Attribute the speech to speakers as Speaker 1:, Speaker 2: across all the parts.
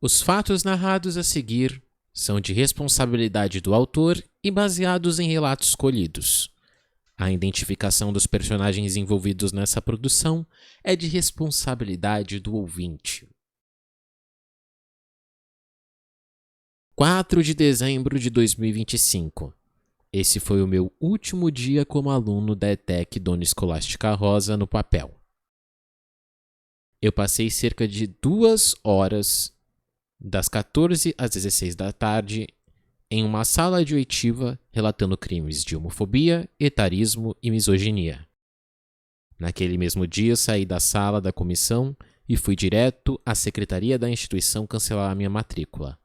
Speaker 1: Os fatos narrados a seguir são de responsabilidade do autor e baseados em relatos colhidos. A identificação dos personagens envolvidos nessa produção é de responsabilidade do ouvinte. 4 de dezembro de 2025. Esse foi o meu último dia como aluno da ETEC Dona Escolástica Rosa no papel. Eu passei cerca de 2 horas, das 14 às 16 da tarde, em uma sala de oitiva relatando crimes de homofobia, etarismo e misoginia. Naquele mesmo dia, saí da sala da comissão e fui direto à secretaria da instituição cancelar a minha matrícula.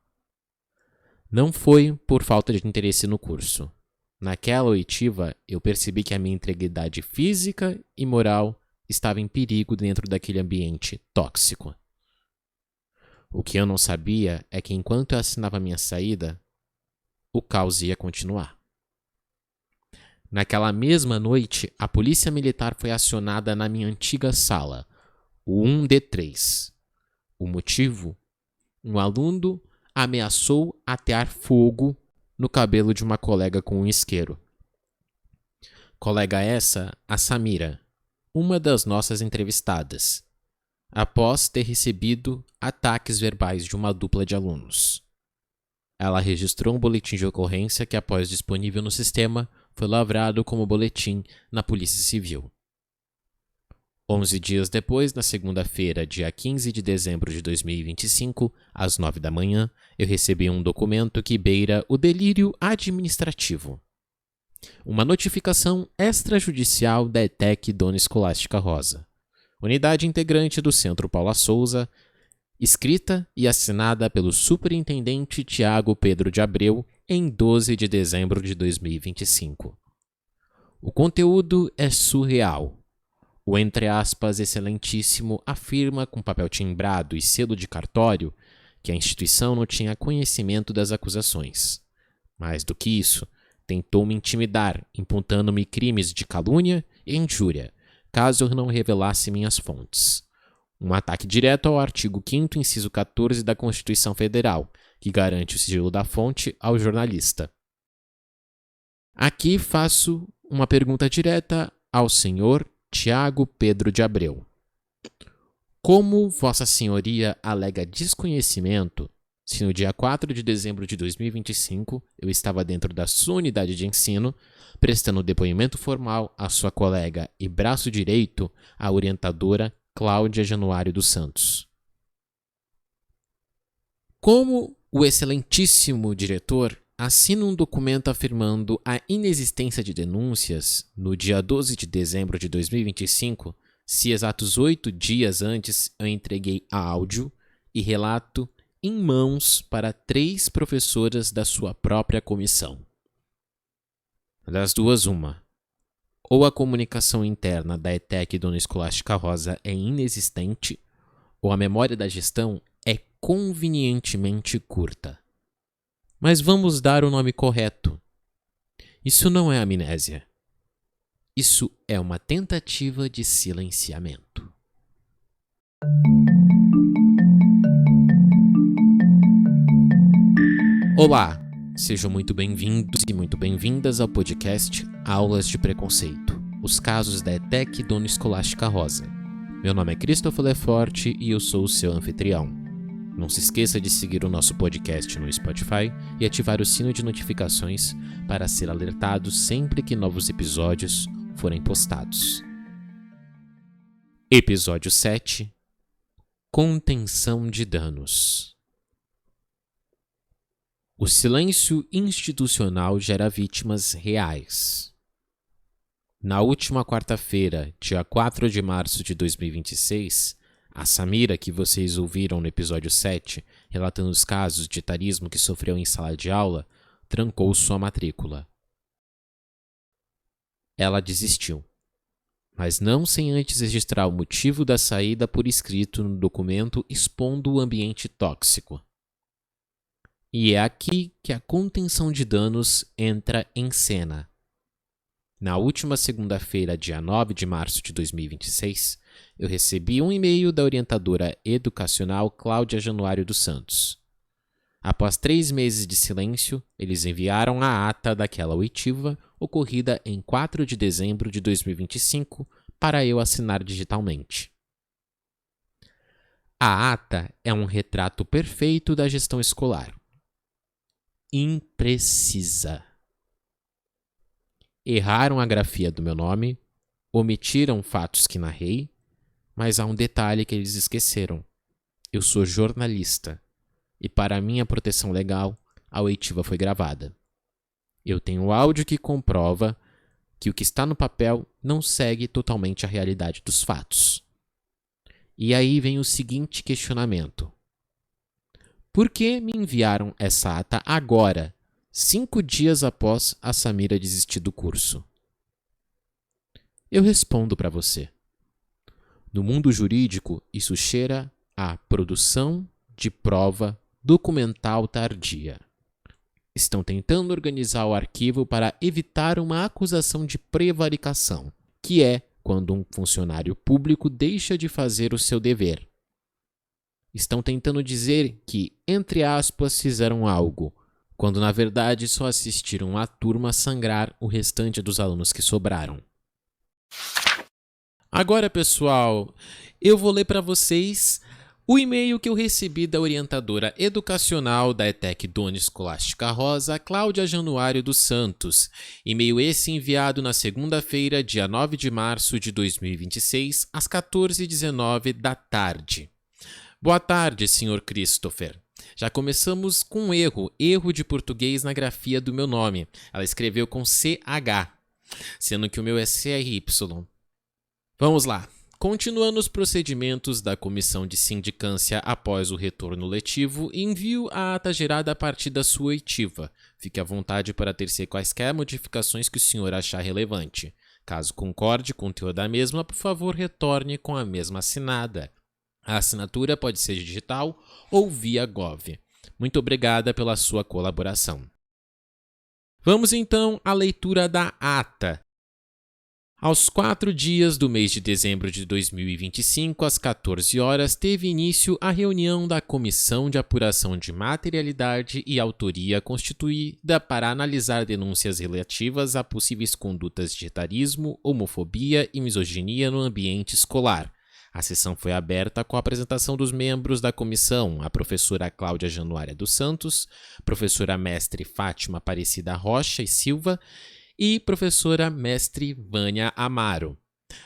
Speaker 1: Não foi por falta de interesse no curso. Naquela oitiva, eu percebi que a minha integridade física e moral estava em perigo dentro daquele ambiente tóxico. O que eu não sabia é que enquanto eu assinava a minha saída, o caos ia continuar. Naquela mesma noite, a polícia militar foi acionada na minha antiga sala, o 1D3. O motivo? Um aluno ameaçou atear fogo no cabelo de uma colega com um isqueiro. Colega essa, a Samira, uma das nossas entrevistadas, após ter recebido ataques verbais de uma dupla de alunos. Ela registrou um boletim de ocorrência que, após disponível no sistema, foi lavrado como boletim na Polícia Civil. 11 dias depois, na segunda-feira, dia 15 de dezembro de 2025, às 9 da manhã, eu recebi um documento que beira o delírio administrativo. Uma notificação extrajudicial da ETEC Dona Escolástica Rosa, unidade integrante do Centro Paula Souza, escrita e assinada pelo superintendente Tiago Pedro de Abreu em 12 de dezembro de 2025. O conteúdo é surreal. O entre aspas excelentíssimo afirma com papel timbrado e selo de cartório que a instituição não tinha conhecimento das acusações. Mais do que isso, tentou me intimidar, imputando-me crimes de calúnia e injúria, caso eu não revelasse minhas fontes. Um ataque direto ao artigo 5º, inciso 14 da Constituição Federal, que garante o sigilo da fonte ao jornalista. Aqui faço uma pergunta direta ao senhor Tiago Pedro de Abreu. Como Vossa Senhoria alega desconhecimento, se no dia 4 de dezembro de 2025 eu estava dentro da sua unidade de ensino, prestando depoimento formal à sua colega e braço direito, a orientadora Cláudia Januário dos Santos? Como o excelentíssimo diretor assina um documento afirmando a inexistência de denúncias no dia 12 de dezembro de 2025, se exatos 8 dias antes eu entreguei áudio e relato em mãos para 3 professoras da sua própria comissão? Das duas, uma. Ou a comunicação interna da ETEC Dona Escolástica Rosa é inexistente, ou a memória da gestão é convenientemente curta. Mas vamos dar o nome correto. Isso não é amnésia. Isso é uma tentativa de silenciamento. Olá, sejam muito bem-vindos e muito bem-vindas ao podcast Aulas de Preconceito, os casos da ETEC Dona Escolástica Rosa. Meu nome é Christopher Leforte e eu sou o seu anfitrião. Não se esqueça de seguir o nosso podcast no Spotify e ativar o sino de notificações para ser alertado sempre que novos episódios forem postados. Episódio 7. Contenção de danos. O silêncio institucional gera vítimas reais. Na última quarta-feira, dia 4 de março de 2026, a Samira, que vocês ouviram no episódio 7, relatando os casos de etarismo que sofreu em sala de aula, trancou sua matrícula. Ela desistiu, mas não sem antes registrar o motivo da saída por escrito no documento expondo o ambiente tóxico. E é aqui que a contenção de danos entra em cena. Na última segunda-feira, dia 9 de março de 2026, eu recebi um e-mail da orientadora educacional Cláudia Januário dos Santos. Após 3 meses de silêncio, eles enviaram a ata daquela oitiva ocorrida em 4 de dezembro de 2025 para eu assinar digitalmente. A ata é um retrato perfeito da gestão escolar. Imprecisa. Erraram a grafia do meu nome, omitiram fatos que narrei, mas há um detalhe que eles esqueceram. Eu sou jornalista e, para minha proteção legal, a oitiva foi gravada. Eu tenho áudio que comprova que o que está no papel não segue totalmente a realidade dos fatos. E aí vem o seguinte questionamento. Por que me enviaram essa ata agora, 5 dias após a Samira desistir do curso? Eu respondo para você. No mundo jurídico, isso cheira a produção de prova documental tardia. Estão tentando organizar o arquivo para evitar uma acusação de prevaricação, que é quando um funcionário público deixa de fazer o seu dever. Estão tentando dizer que, entre aspas, fizeram algo, quando na verdade só assistiram a turma sangrar o restante dos alunos que sobraram. Agora, pessoal, eu vou ler para vocês o e-mail que eu recebi da orientadora educacional da ETEC Dona Escolástica Rosa, Cláudia Januário dos Santos. E-mail esse enviado na segunda-feira, dia 9 de março de 2026, às 14h19 da tarde. Boa tarde, Sr. Christopher. Já começamos com um erro de português na grafia do meu nome. Ela escreveu com CH, sendo que o meu é CRY. Vamos lá. Continuando os procedimentos da comissão de sindicância após o retorno letivo, envio a ata gerada a partir da sua oitiva. Fique à vontade para tecer quaisquer modificações que o senhor achar relevante. Caso concorde com o teor da mesma, por favor, retorne com a mesma assinada. A assinatura pode ser digital ou via Gov. Muito obrigada pela sua colaboração. Vamos então à leitura da ata. Aos 4 dias do mês de dezembro de 2025, às 14 horas, teve início a reunião da Comissão de Apuração de Materialidade e Autoria constituída para analisar denúncias relativas a possíveis condutas de etarismo, homofobia e misoginia no ambiente escolar. A sessão foi aberta com a apresentação dos membros da comissão, a professora Cláudia Januária dos Santos, professora mestre Fátima Aparecida Rocha e Silva, e professora mestre Vânia Amaro.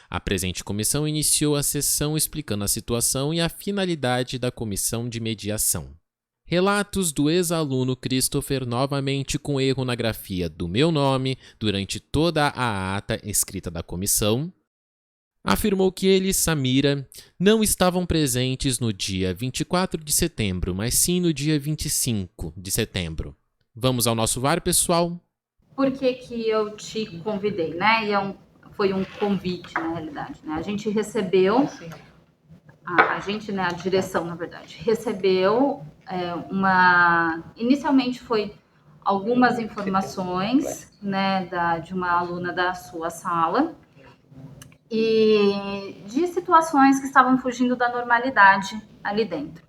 Speaker 1: A presente comissão iniciou a sessão explicando a situação e a finalidade da comissão de mediação. Relatos do ex-aluno Christopher, novamente com erro na grafia do meu nome durante toda a ata escrita da comissão, afirmou que ele e Samira não estavam presentes no dia 24 de setembro, mas sim no dia 25 de setembro. Vamos ao nosso VAR, pessoal?
Speaker 2: Por que eu te convidei, né? Foi um convite, na realidade, né? A gente recebeu, a direção, na verdade, recebeu inicialmente foi algumas informações, né, de uma aluna da sua sala e de situações que estavam fugindo da normalidade ali dentro.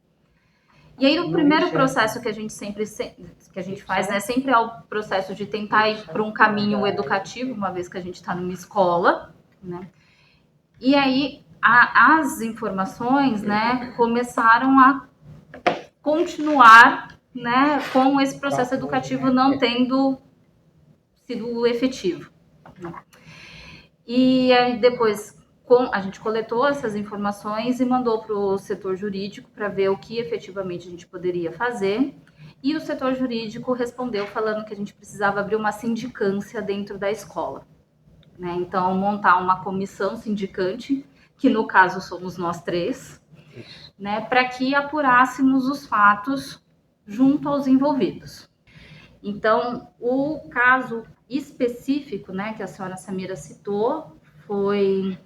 Speaker 2: E aí o primeiro processo que a gente faz, né, sempre é o processo de tentar ir para um caminho educativo, uma vez que a gente está numa escola, né? E aí as informações, né, começaram a continuar, né, com esse processo educativo não tendo sido efetivo. E aí depois a gente coletou essas informações e mandou para o setor jurídico para ver o que efetivamente a gente poderia fazer. E o setor jurídico respondeu falando que a gente precisava abrir uma sindicância dentro da escola, né? Então, montar uma comissão sindicante, que no caso somos nós 3, né, para que apurássemos os fatos junto aos envolvidos. Então, o caso específico, né, que a senhora Samira citou, foi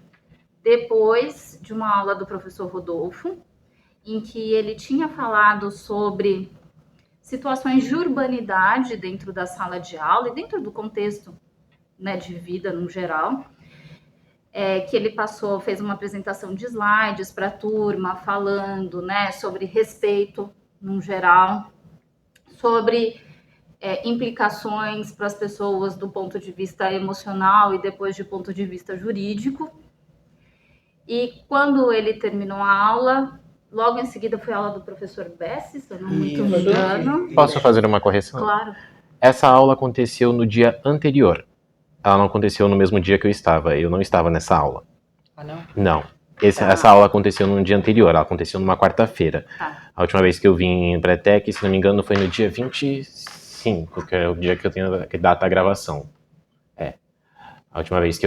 Speaker 2: depois de uma aula do professor Rodolfo, em que ele tinha falado sobre situações de urbanidade dentro da sala de aula e dentro do contexto, né, de vida no geral. que ele fez uma apresentação de slides para a turma, falando, né, sobre respeito no geral, sobre implicações para as pessoas do ponto de vista emocional e depois de ponto de vista jurídico. E quando ele terminou a aula, logo em seguida foi a aula do professor Bessi, se eu não me engano.
Speaker 1: Posso fazer uma correção?
Speaker 2: Claro.
Speaker 1: Essa aula aconteceu no dia anterior. Ela não aconteceu no mesmo dia que eu estava. Eu não estava nessa aula.
Speaker 3: Ah, não?
Speaker 1: Não. Essa aula aconteceu no dia anterior. Ela aconteceu numa quarta-feira.
Speaker 2: Tá.
Speaker 1: A última vez que eu vim em Pretec, se não me engano, foi no dia 25, que é o dia que eu tenho a data da gravação. A última vez que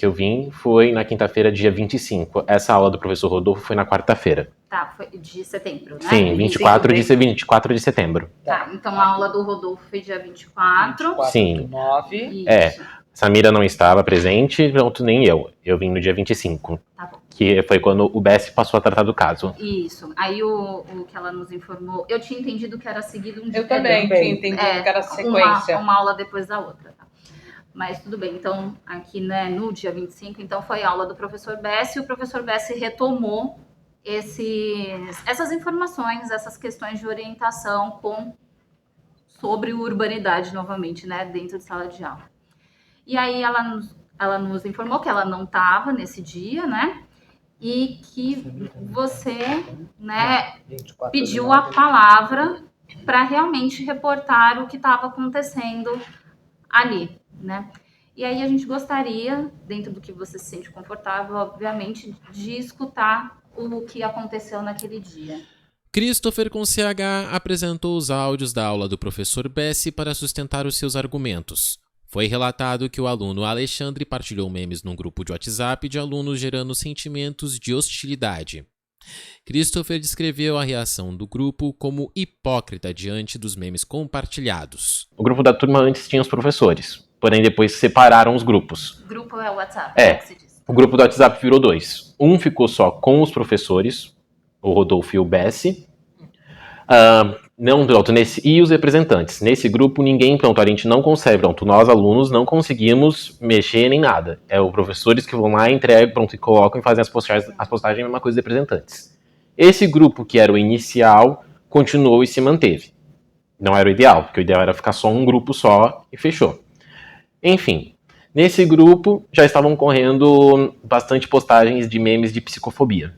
Speaker 1: eu vim foi na quinta-feira, dia 25. Essa aula do professor Rodolfo foi na quarta-feira.
Speaker 2: Tá, foi de setembro, né?
Speaker 1: Sim, 24 de setembro.
Speaker 2: Tá, então a aula do Rodolfo foi dia 24.
Speaker 3: 24
Speaker 1: Sim.
Speaker 3: do 9.
Speaker 2: Isso.
Speaker 1: Samira não estava presente, pronto, nem eu. Eu vim no dia 25.
Speaker 2: Tá bom.
Speaker 1: Que foi quando o Bessi passou a tratar do caso.
Speaker 2: Isso. Aí o que ela nos informou, eu tinha entendido que era seguido um dia.
Speaker 3: Eu também tinha entendido que era sequência.
Speaker 2: Uma aula depois da outra, tá? Mas tudo bem, então aqui, né, no dia 25, então foi a aula do professor Bessi, e o professor Bessi retomou essas informações, essas questões de orientação sobre urbanidade novamente, né, dentro de sala de aula. E aí ela nos informou que ela não estava nesse dia, né, e que você, né, pediu a palavra para realmente reportar o que estava acontecendo ali, né? E aí a gente gostaria, dentro do que você se sente confortável, obviamente, de escutar o que aconteceu naquele dia.
Speaker 1: Christopher com CH apresentou os áudios da aula do professor Bessi para sustentar os seus argumentos. Foi relatado que o aluno Alexandre partilhou memes num grupo de WhatsApp de alunos gerando sentimentos de hostilidade. Christopher descreveu a reação do grupo como hipócrita diante dos memes compartilhados. O grupo da turma antes tinha os professores, porém depois separaram os grupos.
Speaker 2: O grupo é o WhatsApp, que se diz.
Speaker 1: O grupo do WhatsApp virou 2. Um ficou só com os professores, o Rodolfo e o Bessi, e os representantes. Nesse grupo ninguém, a gente não consegue, nós alunos não conseguimos mexer nem nada. É os professores que vão lá, entregam, e colocam e fazem as postagens, a mesma coisa dos representantes. Esse grupo, que era o inicial, continuou e se manteve. Não era o ideal, porque o ideal era ficar só um grupo só e fechou. Enfim, nesse grupo já estavam correndo bastante postagens de memes de psicofobia.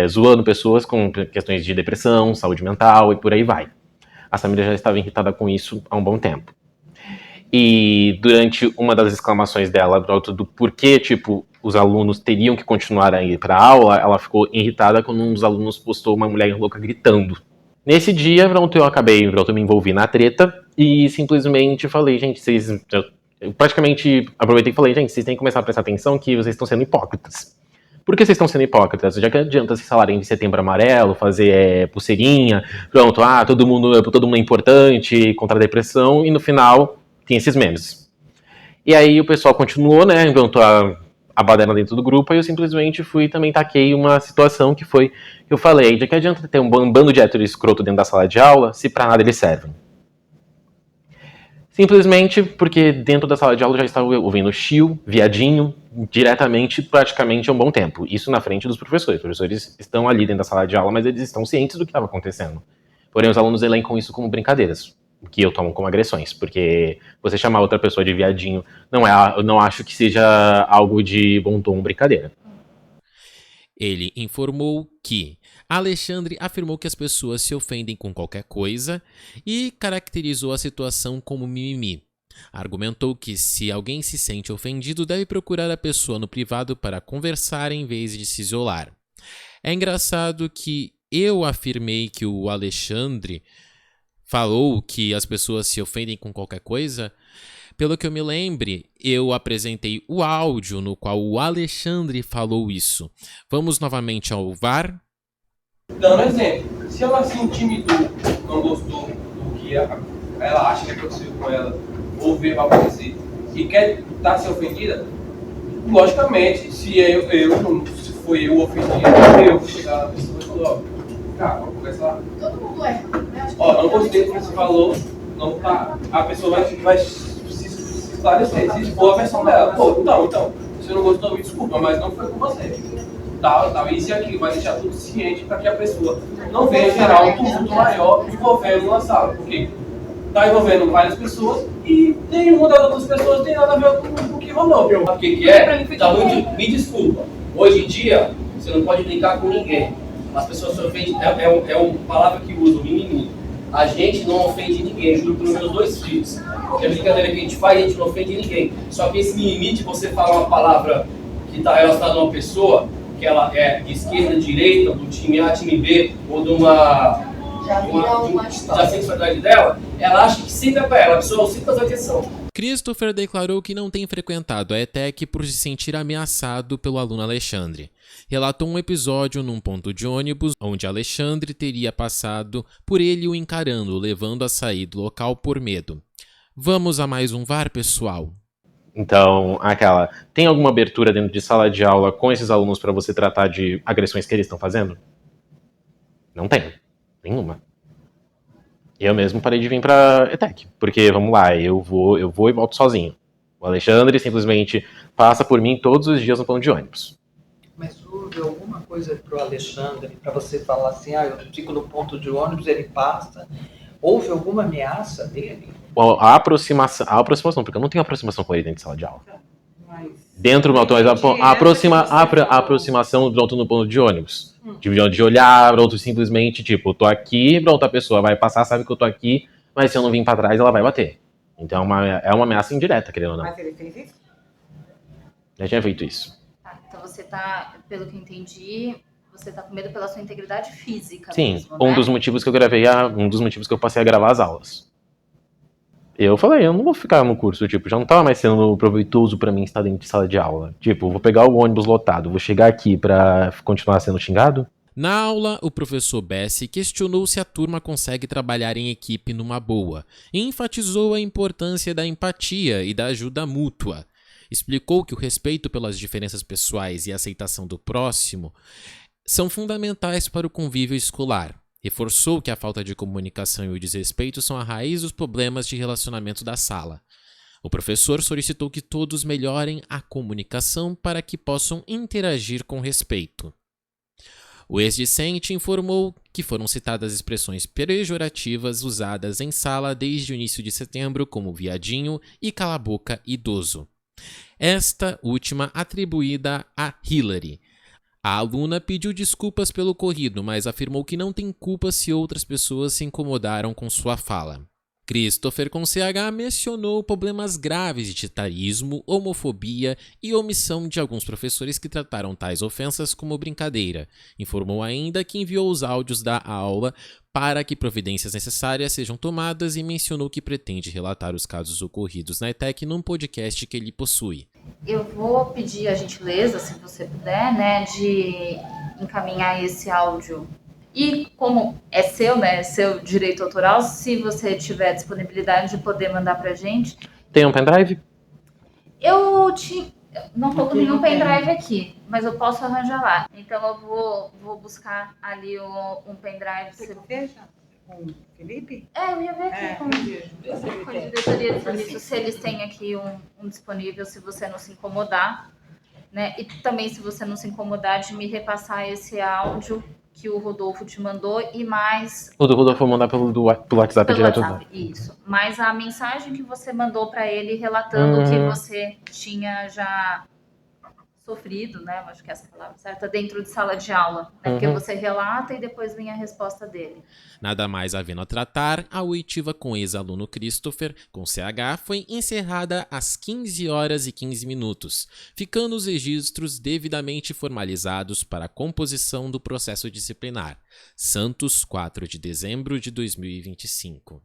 Speaker 1: Zoando pessoas com questões de depressão, saúde mental e por aí vai. A Samira já estava irritada com isso há um bom tempo. E durante uma das exclamações dela, do porquê, os alunos teriam que continuar a ir para a aula, ela ficou irritada quando um dos alunos postou uma mulher louca gritando. Nesse dia, eu acabei, me envolvi na treta e simplesmente falei, gente, eu praticamente aproveitei e falei, gente, vocês têm que começar a prestar atenção que vocês estão sendo hipócritas. Por que vocês estão sendo hipócritas? Já que adianta se falarem de Setembro Amarelo, fazer pulseirinha, todo mundo é importante, contra a depressão, e no final tem esses memes. E aí o pessoal continuou, né, a baderna dentro do grupo, e eu simplesmente também taquei uma situação que foi, eu falei, de que adianta ter um bando de hétero escroto dentro da sala de aula, se pra nada eles servem. Simplesmente porque dentro da sala de aula eu já estava ouvindo chiu, viadinho, diretamente, praticamente há um bom tempo. Isso na frente dos professores. Os professores estão ali dentro da sala de aula, mas eles estão cientes do que estava acontecendo. Porém, os alunos elencam isso como brincadeiras, que eu tomo como agressões, porque você chamar outra pessoa de viadinho eu não acho que seja algo de bom tom, brincadeira. Ele informou que Alexandre afirmou que as pessoas se ofendem com qualquer coisa e caracterizou a situação como mimimi. Argumentou que se alguém se sente ofendido, deve procurar a pessoa no privado para conversar em vez de se isolar. É engraçado que eu afirmei que o Alexandre falou que as pessoas se ofendem com qualquer coisa. Pelo que eu me lembre, eu apresentei o áudio no qual o Alexandre falou isso. Vamos novamente ao VAR?
Speaker 4: Dando exemplo, se ela se intimidou, não gostou do que ela acha que aconteceu com ela, ou ver vai acontecer, e quer estar se ofendida, logicamente, se foi eu ofendido, eu vou chegar na pessoa e falar, cara, vamos conversar. Todo mundo erra, né? Não gostei do que você falou, não tá, a pessoa vai se esclarecer, se for a versão dela. Pô, então, você não gostou, me desculpa, mas não foi com você. Tal, isso e aquilo, vai deixar tudo ciente para que a pessoa não venha gerar um tumulto maior envolvendo uma sala, porque está envolvendo várias pessoas e nenhuma das outras pessoas tem nada a ver com o que rolou. O que é? Tá muito, me desculpa, hoje em dia você não pode brincar com ninguém, as pessoas se ofendem, é uma palavra que usa, o mimimi. A gente não ofende ninguém, juro pelos meus 2 filhos. É brincadeira que a gente faz, a gente não ofende ninguém. Só que esse mimimi de você falar uma palavra que está relacionada a uma pessoa, que ela é de esquerda, direita, do time A, time B, ou de da sexualidade dela, ela acha que sempre é para ela, a pessoa sempre faz atenção.
Speaker 1: Christopher declarou que não tem frequentado a ETEC por se sentir ameaçado pelo aluno Alexandre. Relatou um episódio num ponto de ônibus onde Alexandre teria passado por ele o encarando, levando a sair do local por medo. Vamos a mais um VAR, pessoal.
Speaker 5: Então, tem alguma abertura dentro de sala de aula com esses alunos para você tratar de agressões que eles estão fazendo? Não tem. Nenhuma. Eu mesmo parei de vir pra ETEC, porque, vamos lá, eu vou e volto sozinho. O Alexandre simplesmente passa por mim todos os dias no ponto de ônibus.
Speaker 6: Mas houve alguma coisa pro Alexandre, para você falar assim, eu fico no ponto de ônibus, ele passa. Houve alguma ameaça dele?
Speaker 5: A aproximação, porque eu não tenho aproximação com ele dentro de sala de aula. Dentro do a aproximação pronto no ponto de ônibus. De olhar, pronto, simplesmente, tipo, tô aqui, pronto, a pessoa vai passar, sabe que eu tô aqui, mas se eu não vim pra trás, ela vai bater. Então é uma ameaça indireta, querendo ou não.
Speaker 3: Mas ele fez isso?
Speaker 5: Já tinha feito isso.
Speaker 2: Tá, então você tá, pelo que eu entendi, você tá com medo pela sua integridade física.
Speaker 5: Sim,
Speaker 2: mesmo,
Speaker 5: um
Speaker 2: né?
Speaker 5: dos motivos que eu gravei, um dos motivos que eu passei a gravar as aulas. Eu falei, eu não vou ficar no curso, tipo, já não tava mais sendo proveitoso pra mim estar dentro de sala de aula. Tipo, vou pegar o ônibus lotado, vou chegar aqui pra continuar sendo xingado?
Speaker 1: Na aula, o professor Bessi questionou se a turma consegue trabalhar em equipe numa boa e enfatizou a importância da empatia e da ajuda mútua. Explicou que o respeito pelas diferenças pessoais e a aceitação do próximo são fundamentais para o convívio escolar. Reforçou que a falta de comunicação e o desrespeito são a raiz dos problemas de relacionamento da sala. O professor solicitou que todos melhorem a comunicação para que possam interagir com respeito. O ex-discente informou que foram citadas expressões pejorativas usadas em sala desde o início de setembro, como viadinho e cala-boca idoso. Esta última atribuída a Hillary. A aluna pediu desculpas pelo ocorrido, mas afirmou que não tem culpa se outras pessoas se incomodaram com sua fala. Christopher com CH mencionou problemas graves de etarismo, homofobia e omissão de alguns professores que trataram tais ofensas como brincadeira. Informou ainda que enviou os áudios da aula para que providências necessárias sejam tomadas e mencionou que pretende relatar os casos ocorridos na ETEC num podcast que ele possui.
Speaker 2: Eu vou pedir a gentileza, se você puder, né, de encaminhar esse áudio. E como é seu, né, seu direito autoral, se você tiver disponibilidade de poder mandar pra gente.
Speaker 5: Tem um pendrive?
Speaker 2: Eu não tô com nenhum pendrive aqui, mas eu posso arranjar lá. Então eu vou buscar ali um pendrive.
Speaker 3: Você veja com o Felipe?
Speaker 2: Eu ia ver aqui com a diretoria de serviço, se eles têm aqui um disponível, se você não se incomodar, né? E também se você não se incomodar de me repassar esse áudio que o Rodolfo te mandou e mais...
Speaker 5: O do Rodolfo mandar pelo WhatsApp direto.
Speaker 2: WhatsApp, isso. Mas a mensagem que você mandou para ele relatando que você tinha já sofrido, né? Acho que essa é a palavra certa, dentro de sala de aula. Né? Porque você relata e depois vem a resposta dele.
Speaker 1: Nada mais havendo a tratar, a oitiva com ex-aluno Christopher, com CH, foi encerrada às 15h15, ficando os registros devidamente formalizados para a composição do processo disciplinar. Santos, 4 de dezembro de 2025.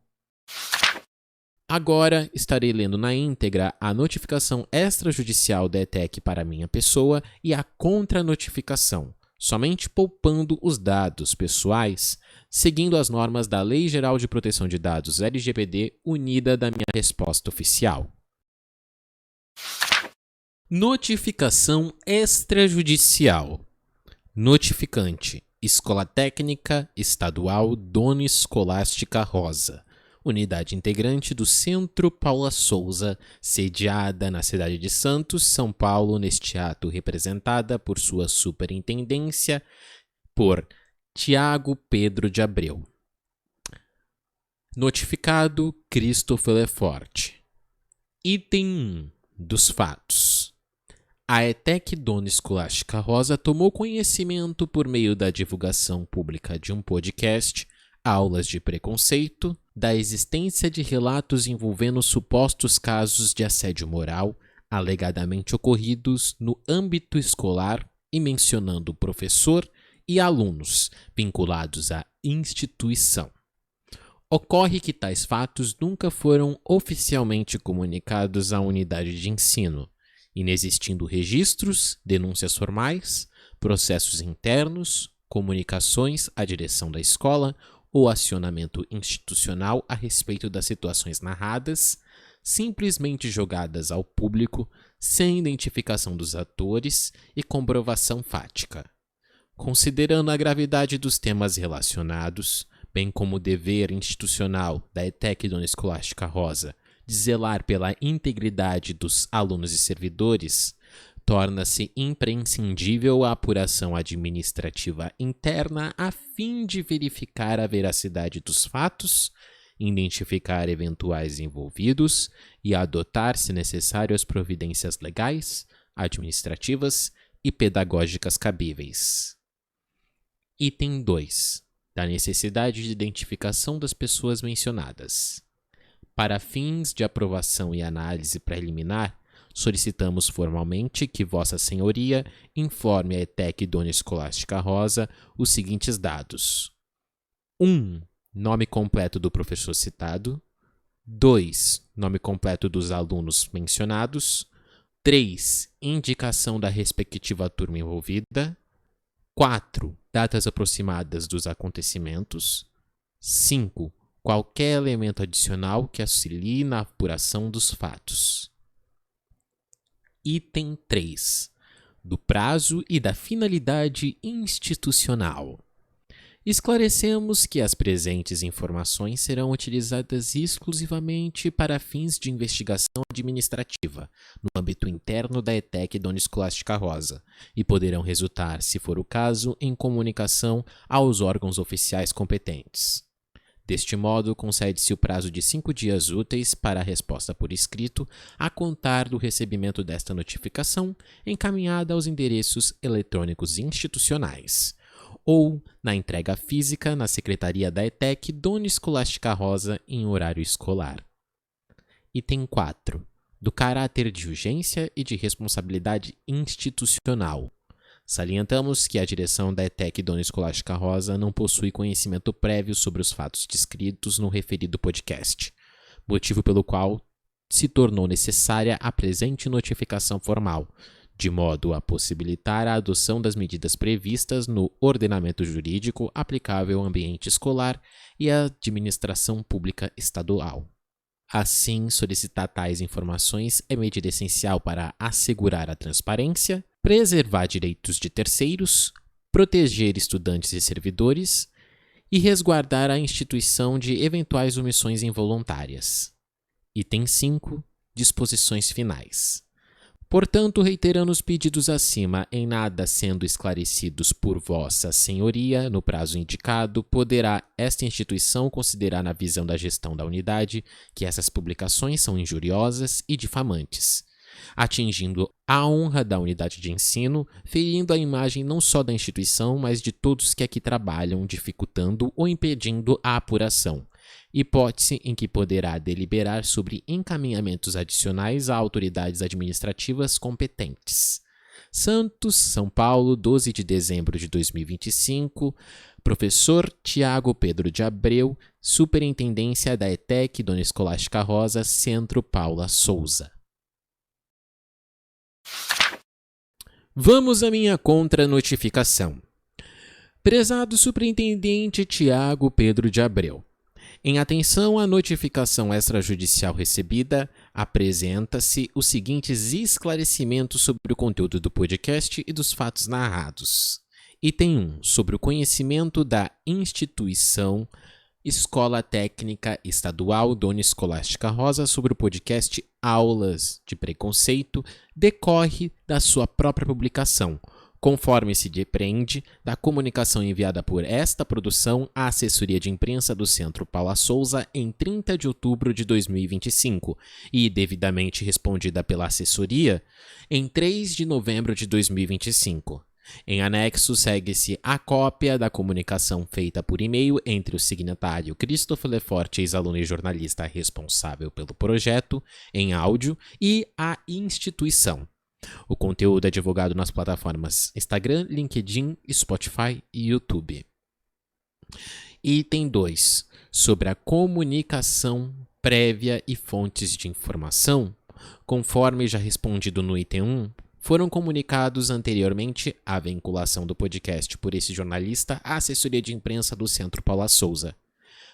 Speaker 1: Agora estarei lendo na íntegra a notificação extrajudicial da ETEC para minha pessoa e a contranotificação, somente poupando os dados pessoais, seguindo as normas da Lei Geral de Proteção de Dados LGPD unida da minha resposta oficial. Notificação extrajudicial. Notificante: Escola Técnica Estadual Dona Escolástica Rosa. unidade integrante do Centro Paula Souza, sediada na cidade de Santos, São Paulo, neste ato representada por sua superintendência por Tiago Pedro de Abreu. Notificado Christopher Lefort. Item 1 dos fatos. A ETEC Dona Escolástica Rosa tomou conhecimento por meio da divulgação pública de um podcast, Aulas de Preconceito, da existência de relatos envolvendo supostos casos de assédio moral alegadamente ocorridos no âmbito escolar e mencionando professor e alunos vinculados à instituição. Ocorre que tais fatos nunca foram oficialmente comunicados à unidade de ensino, inexistindo registros, denúncias formais, processos internos, comunicações à direção da escola ou acionamento institucional a respeito das situações narradas, simplesmente jogadas ao público sem identificação dos atores e comprovação fática. Considerando a gravidade dos temas relacionados, bem como o dever institucional da ETEC Dona Escolástica Rosa de zelar pela integridade dos alunos e servidores, torna-se imprescindível a apuração administrativa interna a fim de verificar a veracidade dos fatos, identificar eventuais envolvidos e adotar, se necessário, as providências legais, administrativas e pedagógicas cabíveis. Item 2. Da necessidade de identificação das pessoas mencionadas. Para fins de aprovação e análise preliminar, solicitamos formalmente que Vossa Senhoria informe a ETEC Dona Escolástica Rosa os seguintes dados. 1. Nome completo do professor citado. 2. Nome completo dos alunos mencionados. 3. Indicação da respectiva turma envolvida. 4. Datas aproximadas dos acontecimentos. 5. Qualquer elemento adicional que auxilie na apuração dos fatos. Item 3. Do prazo e da finalidade institucional. Esclarecemos que as presentes informações serão utilizadas exclusivamente para fins de investigação administrativa no âmbito interno da ETEC Dona Escolástica Rosa e poderão resultar, se for o caso, em comunicação aos órgãos oficiais competentes. Deste modo, concede-se o prazo de 5 dias úteis para a resposta por escrito a contar do recebimento desta notificação encaminhada aos endereços eletrônicos institucionais ou na entrega física na Secretaria da ETEC Dona Escolástica Rosa em horário escolar. Item 4. Do caráter de urgência e de responsabilidade institucional. Salientamos que a direção da ETEC Dona Escolástica Rosa não possui conhecimento prévio sobre os fatos descritos no referido podcast, motivo pelo qual se tornou necessária a presente notificação formal, de modo a possibilitar a adoção das medidas previstas no ordenamento jurídico aplicável ao ambiente escolar e à administração pública estadual. Assim, solicitar tais informações é medida essencial para assegurar a transparência, preservar direitos de terceiros, proteger estudantes e servidores e resguardar a instituição de eventuais omissões involuntárias. Item 5. Disposições finais. Portanto, reiterando os pedidos acima, em nada sendo esclarecidos por Vossa Senhoria no prazo indicado, poderá esta instituição considerar na visão da gestão da unidade que essas publicações são injuriosas e difamantes, atingindo a honra da unidade de ensino, ferindo a imagem não só da instituição, mas de todos que aqui trabalham, dificultando ou impedindo a apuração, hipótese em que poderá deliberar sobre encaminhamentos adicionais a autoridades administrativas competentes. Santos, São Paulo, 12 de dezembro de 2025, Professor Tiago Pedro de Abreu, Superintendência da ETEC Dona Escolástica Rosa, Centro Paula Souza. Vamos à minha contra-notificação. Prezado Superintendente Tiago Pedro de Abreu, em atenção à notificação extrajudicial recebida, apresenta-se os seguintes esclarecimentos sobre o conteúdo do podcast e dos fatos narrados. Item 1. Sobre o conhecimento da instituição Escola Técnica Estadual Dona Escolástica Rosa sobre o podcast Aulas de Preconceito decorre da sua própria publicação, conforme se depreende da comunicação enviada por esta produção à assessoria de imprensa do Centro Paula Souza em 30 de outubro de 2025 e devidamente respondida pela assessoria em 3 de novembro de 2025. Em anexo, segue-se a cópia da comunicação feita por e-mail entre o signatário Christopher Leforte, ex-aluno e jornalista responsável pelo projeto, em áudio, e a instituição. O conteúdo é divulgado nas plataformas Instagram, LinkedIn, Spotify e YouTube. Item 2. Sobre a comunicação prévia e fontes de informação, conforme já respondido no item 1, foram comunicados anteriormente a vinculação do podcast por esse jornalista à assessoria de imprensa do Centro Paula Souza.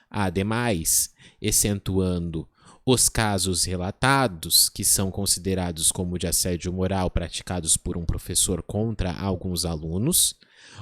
Speaker 1: Ademais, excetuando os casos relatados, que são considerados como de assédio moral praticados por um professor contra alguns alunos,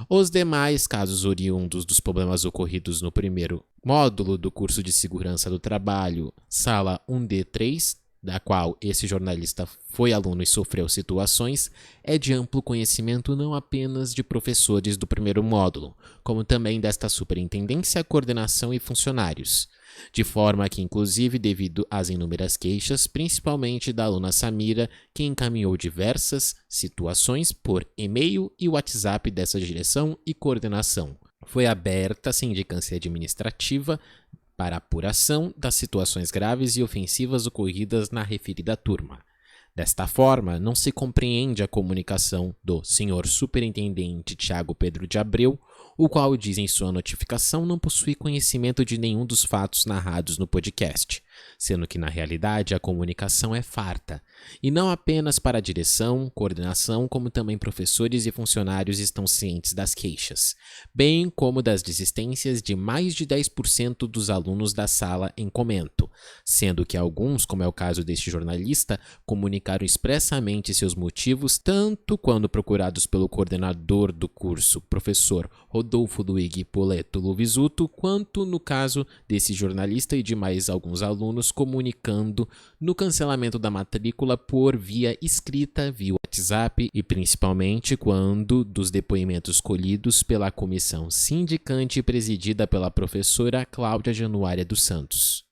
Speaker 1: os demais casos oriundos dos problemas ocorridos no primeiro módulo do curso de Segurança do Trabalho, sala 1D3, da qual esse jornalista foi aluno e sofreu situações, é de amplo conhecimento não apenas de professores do primeiro módulo, como também desta superintendência, coordenação e funcionários, de forma que, inclusive, devido às inúmeras queixas, principalmente da aluna Samira, que encaminhou diversas situações por e-mail e WhatsApp dessa direção e coordenação, foi aberta a sindicância administrativa para apuração das situações graves e ofensivas ocorridas na referida turma. Desta forma, não se compreende a comunicação do Sr. Superintendente Tiago Pedro de Abreu, o qual diz em sua notificação não possuir conhecimento de nenhum dos fatos narrados no podcast, sendo que na realidade a comunicação é farta, e não apenas para a direção, coordenação, como também professores e funcionários estão cientes das queixas, bem como das desistências de mais de 10% dos alunos da sala em comento, sendo que alguns, como é o caso deste jornalista, comunicaram expressamente seus motivos, tanto quando procurados pelo coordenador do curso, professor Rodolfo Luigi Poleto Luvisuto, quanto no caso desse jornalista e de mais alguns alunos comunicando no cancelamento da matrícula por via escrita, via WhatsApp e principalmente quando dos depoimentos colhidos pela comissão sindicante presidida pela professora Cláudia Januária dos Santos.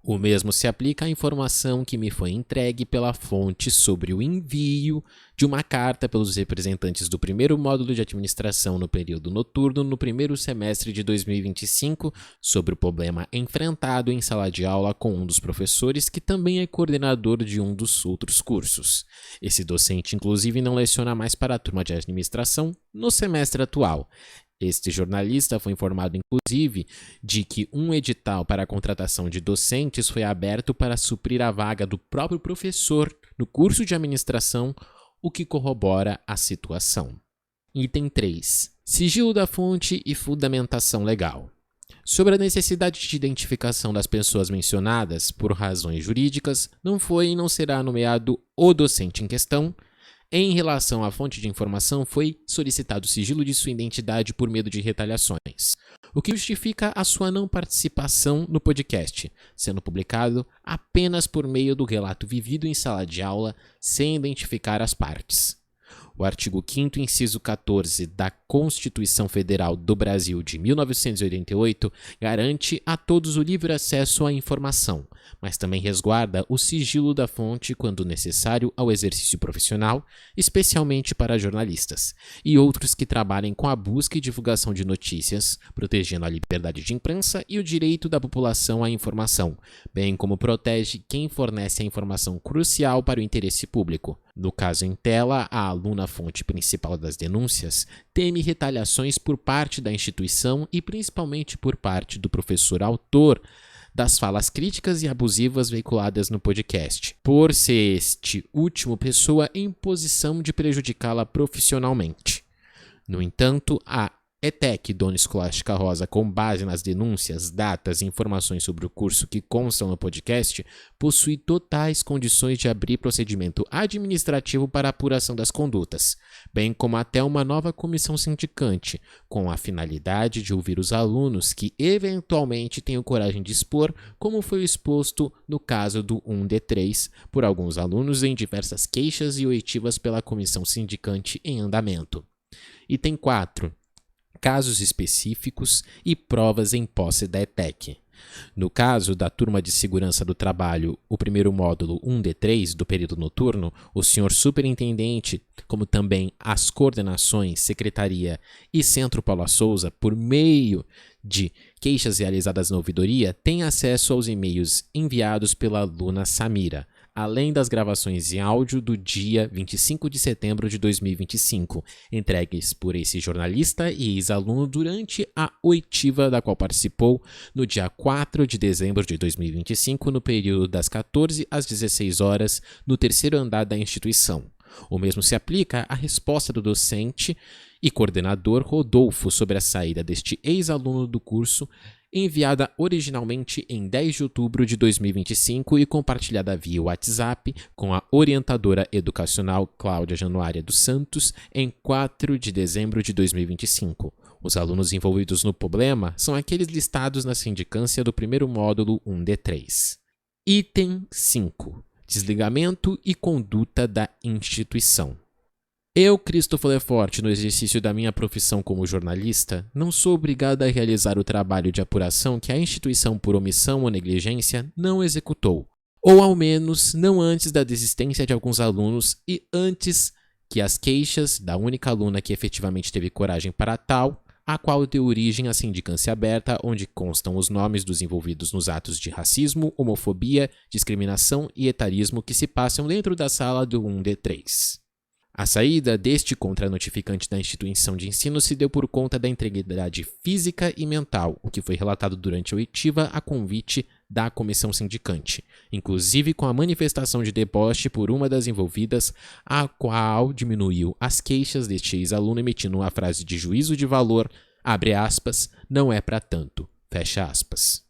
Speaker 1: O mesmo se aplica à informação que me foi entregue pela fonte sobre o envio de uma carta pelos representantes do primeiro módulo de administração no período noturno no primeiro semestre de 2025 sobre o problema enfrentado em sala de aula com um dos professores que também é coordenador de um dos outros cursos. Esse docente, inclusive, não leciona mais para a turma de administração no semestre atual. Este jornalista foi informado, inclusive, de que um edital para a contratação de docentes foi aberto para suprir a vaga do próprio professor no curso de administração, o que corrobora a situação. Item 3. Sigilo da fonte e fundamentação legal. Sobre a necessidade de identificação das pessoas mencionadas por razões jurídicas, não foi e não será nomeado o docente em questão. Em relação à fonte de informação, foi solicitado o sigilo de sua identidade por medo de retaliações, o que justifica a sua não participação no podcast, sendo publicado apenas por meio do relato vivido em sala de aula, sem identificar as partes. O artigo 5º, inciso 14 da Constituição Federal do Brasil de 1988 garante a todos o livre acesso à informação, mas também resguarda o sigilo da fonte quando necessário ao exercício profissional, especialmente para jornalistas, e outros que trabalhem com a busca e divulgação de notícias, protegendo a liberdade de imprensa e o direito da população à informação, bem como protege quem fornece a informação crucial para o interesse público. No caso em tela, a aluna-fonte principal das denúncias teme retaliações por parte da instituição e principalmente por parte do professor autor das falas críticas e abusivas veiculadas no podcast, por ser este último pessoa em posição de prejudicá-la profissionalmente. No entanto, a ETEC Dona Escolástica Rosa, com base nas denúncias, datas e informações sobre o curso que constam no podcast, possui totais condições de abrir procedimento administrativo para apuração das condutas, bem como até uma nova comissão sindicante, com a finalidade de ouvir os alunos que eventualmente tenham coragem de expor, como foi exposto no caso do 1D3, por alguns alunos em diversas queixas e oitivas pela comissão sindicante em andamento. Item 4. Casos específicos e provas em posse da ETEC. No caso da turma de segurança do trabalho, o primeiro módulo 1D3 do período noturno, o senhor superintendente, como também as coordenações, secretaria e Centro Paula Souza, por meio de queixas realizadas na ouvidoria, têm acesso aos e-mails enviados pela aluna Samira, além das gravações em áudio do dia 25 de setembro de 2025, entregues por esse jornalista e ex-aluno durante a oitiva da qual participou no dia 4 de dezembro de 2025, no período das 14 às 16 horas, no terceiro andar da instituição. O mesmo se aplica à resposta do docente e coordenador Rodolfo sobre a saída deste ex-aluno do curso, enviada originalmente em 10 de outubro de 2025 e compartilhada via WhatsApp com a orientadora educacional Cláudia Januária dos Santos em 4 de dezembro de 2025. Os alunos envolvidos no problema são aqueles listados na sindicância do primeiro módulo 1D3. Item 5. Desligamento e conduta da instituição. Eu, Christopher Lefort, no exercício da minha profissão como jornalista, não sou obrigado a realizar o trabalho de apuração que a instituição, por omissão ou negligência, não executou, ou ao menos não antes da desistência de alguns alunos e antes que as queixas da única aluna que efetivamente teve coragem para tal, a qual deu origem à sindicância aberta, onde constam os nomes dos envolvidos nos atos de racismo, homofobia, discriminação e etarismo que se passam dentro da sala do 1D3. A saída deste contranotificante da instituição de ensino se deu por conta da integridade física e mental, o que foi relatado durante a oitiva a convite da comissão sindicante, inclusive com a manifestação de deboche por uma das envolvidas, a qual diminuiu as queixas deste ex-aluno emitindo uma frase de juízo de valor, abre aspas, não é para tanto, fecha aspas.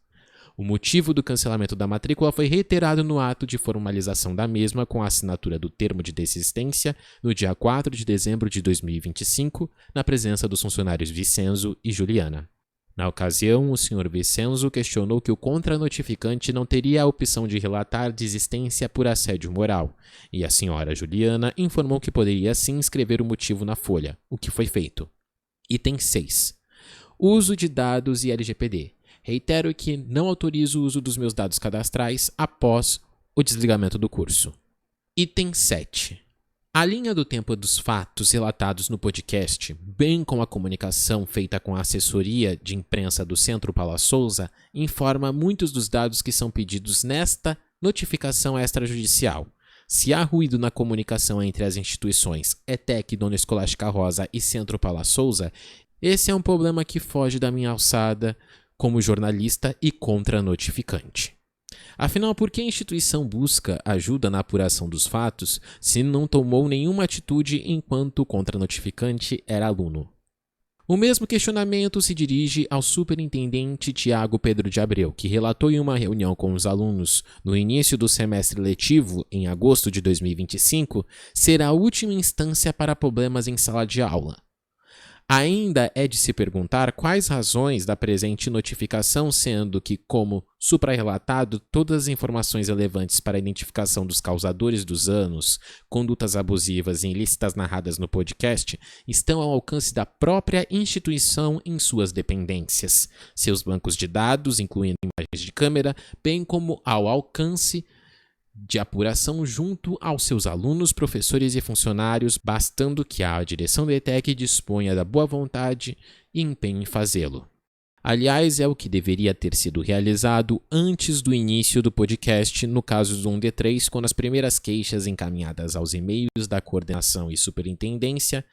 Speaker 1: O motivo do cancelamento da matrícula foi reiterado no ato de formalização da mesma com a assinatura do termo de desistência no dia 4 de dezembro de 2025, na presença dos funcionários Vicenzo e Juliana. Na ocasião, o Sr. Vicenzo questionou que o contranotificante não teria a opção de relatar desistência por assédio moral, e a Sra. Juliana informou que poderia sim escrever o motivo na folha, o que foi feito. Item 6. Uso de dados e LGPD. Reitero que não autorizo o uso dos meus dados cadastrais após o desligamento do curso. Item 7. A linha do tempo dos fatos relatados no podcast, bem como a comunicação feita com a assessoria de imprensa do Centro Paula Souza, informa muitos dos dados que são pedidos nesta notificação extrajudicial. Se há ruído na comunicação entre as instituições ETEC Dona Escolástica Rosa e Centro Paula Souza, esse é um problema que foge da minha alçada como jornalista e contranotificante. Afinal, por que a instituição busca ajuda na apuração dos fatos se não tomou nenhuma atitude enquanto o contranotificante era aluno? O mesmo questionamento se dirige ao superintendente Tiago Pedro de Abreu, que relatou em uma reunião com os alunos no início do semestre letivo, em agosto de 2025, ser a última instância para problemas em sala de aula. Ainda é de se perguntar quais razões da presente notificação, sendo que, como suprarrelatado, todas as informações relevantes para a identificação dos causadores dos danos, condutas abusivas e ilícitas narradas no podcast, estão ao alcance da própria instituição em suas dependências, seus bancos de dados, incluindo imagens de câmera, bem como ao alcance de apuração junto aos seus alunos, professores e funcionários, bastando que a direção da ETEC disponha da boa vontade e empenho em fazê-lo. Aliás, é o que deveria ter sido realizado antes do início do podcast, no caso do 1D3, quando as primeiras queixas encaminhadas aos e-mails da coordenação e superintendência,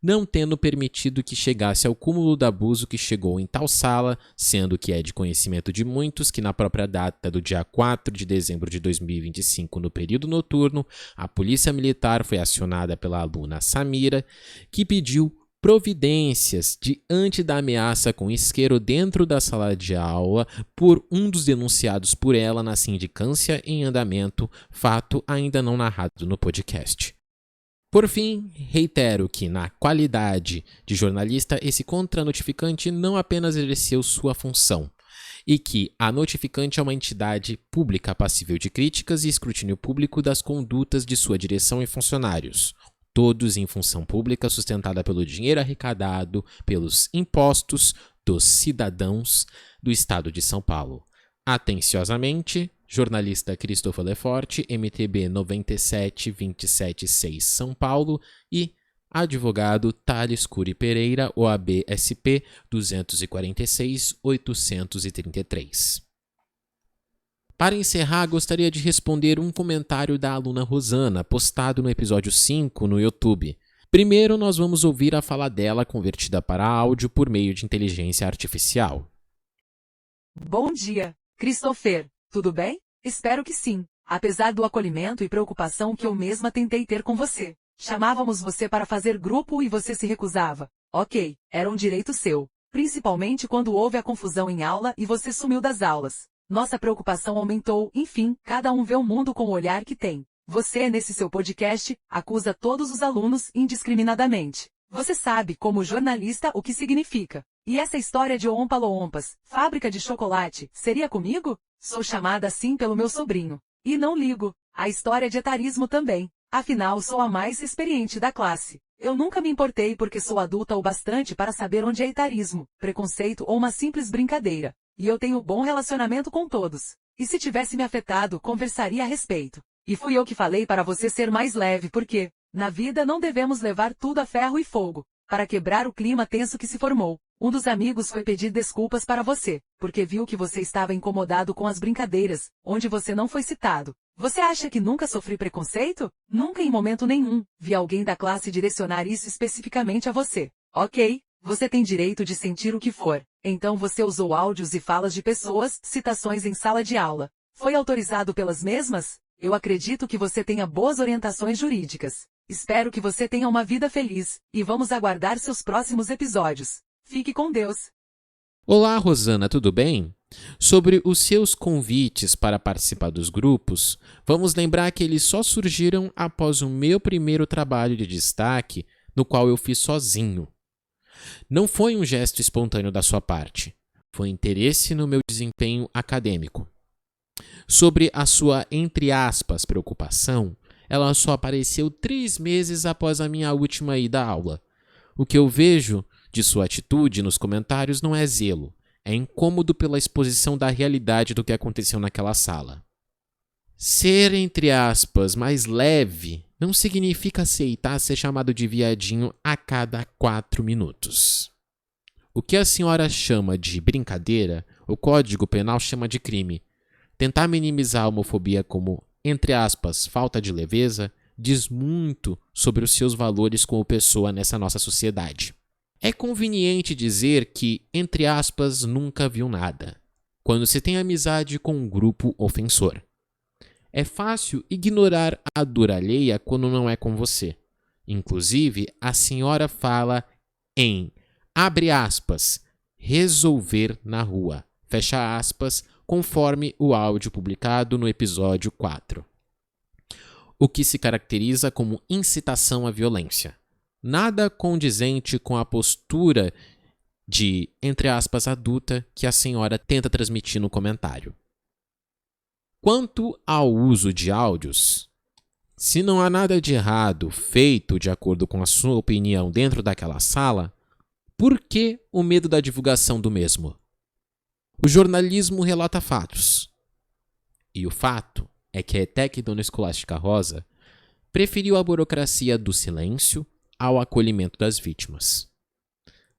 Speaker 1: não tendo permitido que chegasse ao cúmulo do abuso que chegou em tal sala, sendo que é de conhecimento de muitos que na própria data do dia 4 de dezembro de 2025, no período noturno, a polícia militar foi acionada pela aluna Samira, que pediu providências diante da ameaça com isqueiro dentro da sala de aula por um dos denunciados por ela na sindicância em andamento, fato ainda não narrado no podcast. Por fim, reitero que, na qualidade de jornalista, esse contranotificante não apenas exerceu sua função, e que a notificante é uma entidade pública passível de críticas e escrutínio público das condutas de sua direção e funcionários, todos em função pública sustentada pelo dinheiro arrecadado pelos impostos dos cidadãos do Estado de São Paulo. Atenciosamente, jornalista Christopher Leforte, MTB 97276 São Paulo e advogado Thales Cury Pereira, OAB SP 246-833. Para encerrar, gostaria de responder um comentário da aluna Rosana, postado no episódio 5 no YouTube. Primeiro, nós vamos ouvir a fala dela convertida para áudio por meio de inteligência artificial.
Speaker 7: Bom dia, Christopher. Tudo bem? Espero que sim. Apesar do acolhimento e preocupação que eu mesma tentei ter com você. Chamávamos você para fazer grupo e você se recusava. Ok, era um direito seu. Principalmente quando houve a confusão em aula e você sumiu das aulas. Nossa preocupação aumentou, enfim, cada um vê o mundo com o olhar que tem. Você, nesse seu podcast, acusa todos os alunos indiscriminadamente. Você sabe, como jornalista, o que significa. E essa história de Ompa-Loompas, fábrica de chocolate, seria comigo? Sou chamada assim pelo meu sobrinho. E não ligo. A história de etarismo também. Afinal, sou a mais experiente da classe. Eu nunca me importei porque sou adulta o bastante para saber onde é etarismo, preconceito ou uma simples brincadeira. E eu tenho bom relacionamento com todos. E se tivesse me afetado, conversaria a respeito. E fui eu que falei para você ser mais leve porque, na vida não devemos levar tudo a ferro e fogo, para quebrar o clima tenso que se formou. Um dos amigos foi pedir desculpas para você, porque viu que você estava incomodado com as brincadeiras, onde você não foi citado. Você acha que nunca sofri preconceito? Nunca em momento nenhum. Vi alguém da classe direcionar isso especificamente a você. Ok, você tem direito de sentir o que for. Então você usou áudios e falas de pessoas, citações em sala de aula. Foi autorizado pelas mesmas? Eu acredito que você tenha boas orientações jurídicas. Espero que você tenha uma vida feliz, e vamos aguardar seus próximos episódios. Fique com Deus.
Speaker 1: Olá, Rosana, tudo bem? Sobre os seus convites para participar dos grupos, vamos lembrar que eles só surgiram após o meu primeiro trabalho de destaque, no qual eu fiz sozinho. Não foi um gesto espontâneo da sua parte, foi interesse no meu desempenho acadêmico. Sobre a sua, entre aspas, preocupação, ela só apareceu 3 meses após a minha última ida à aula. O que eu vejo de sua atitude nos comentários não é zelo, é incômodo pela exposição da realidade do que aconteceu naquela sala. Ser, entre aspas, mais leve não significa aceitar ser chamado de viadinho a cada 4 minutos. O que a senhora chama de brincadeira, o Código Penal chama de crime. Tentar minimizar a homofobia como, entre aspas, falta de leveza, diz muito sobre os seus valores como pessoa nessa nossa sociedade. É conveniente dizer que, entre aspas, nunca viu nada, quando se tem amizade com um grupo ofensor. É fácil ignorar a dor alheia quando não é com você. Inclusive, a senhora fala em, abre aspas, resolver na rua, fecha aspas, conforme o áudio publicado no episódio 4. O que se caracteriza como incitação à violência. Nada condizente com a postura de, entre aspas, adulta que a senhora tenta transmitir no comentário. Quanto ao uso de áudios, se não há nada de errado feito de acordo com a sua opinião dentro daquela sala, por que o medo da divulgação do mesmo? O jornalismo relata fatos. E o fato é que a ETEC Dona Escolástica Rosa preferiu a burocracia do silêncio ao acolhimento das vítimas.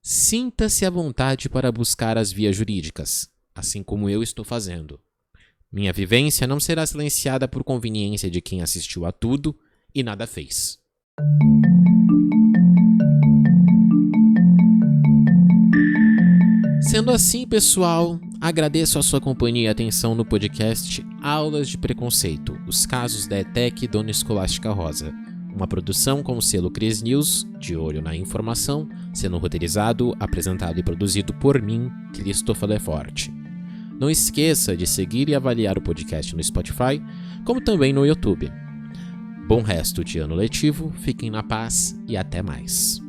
Speaker 1: Sinta-se à vontade para buscar as vias jurídicas, assim como eu estou fazendo. Minha vivência não será silenciada por conveniência de quem assistiu a tudo e nada fez. Sendo assim, pessoal, agradeço a sua companhia e atenção no podcast Aulas de Preconceito, os casos da ETEC Dona Escolástica Rosa. Uma produção com o selo Cris News, de olho na informação, sendo roteirizado, apresentado e produzido por mim, Christopher Leforte. Não esqueça de seguir e avaliar o podcast no Spotify, como também no YouTube. Bom resto de ano letivo, fiquem na paz e até mais.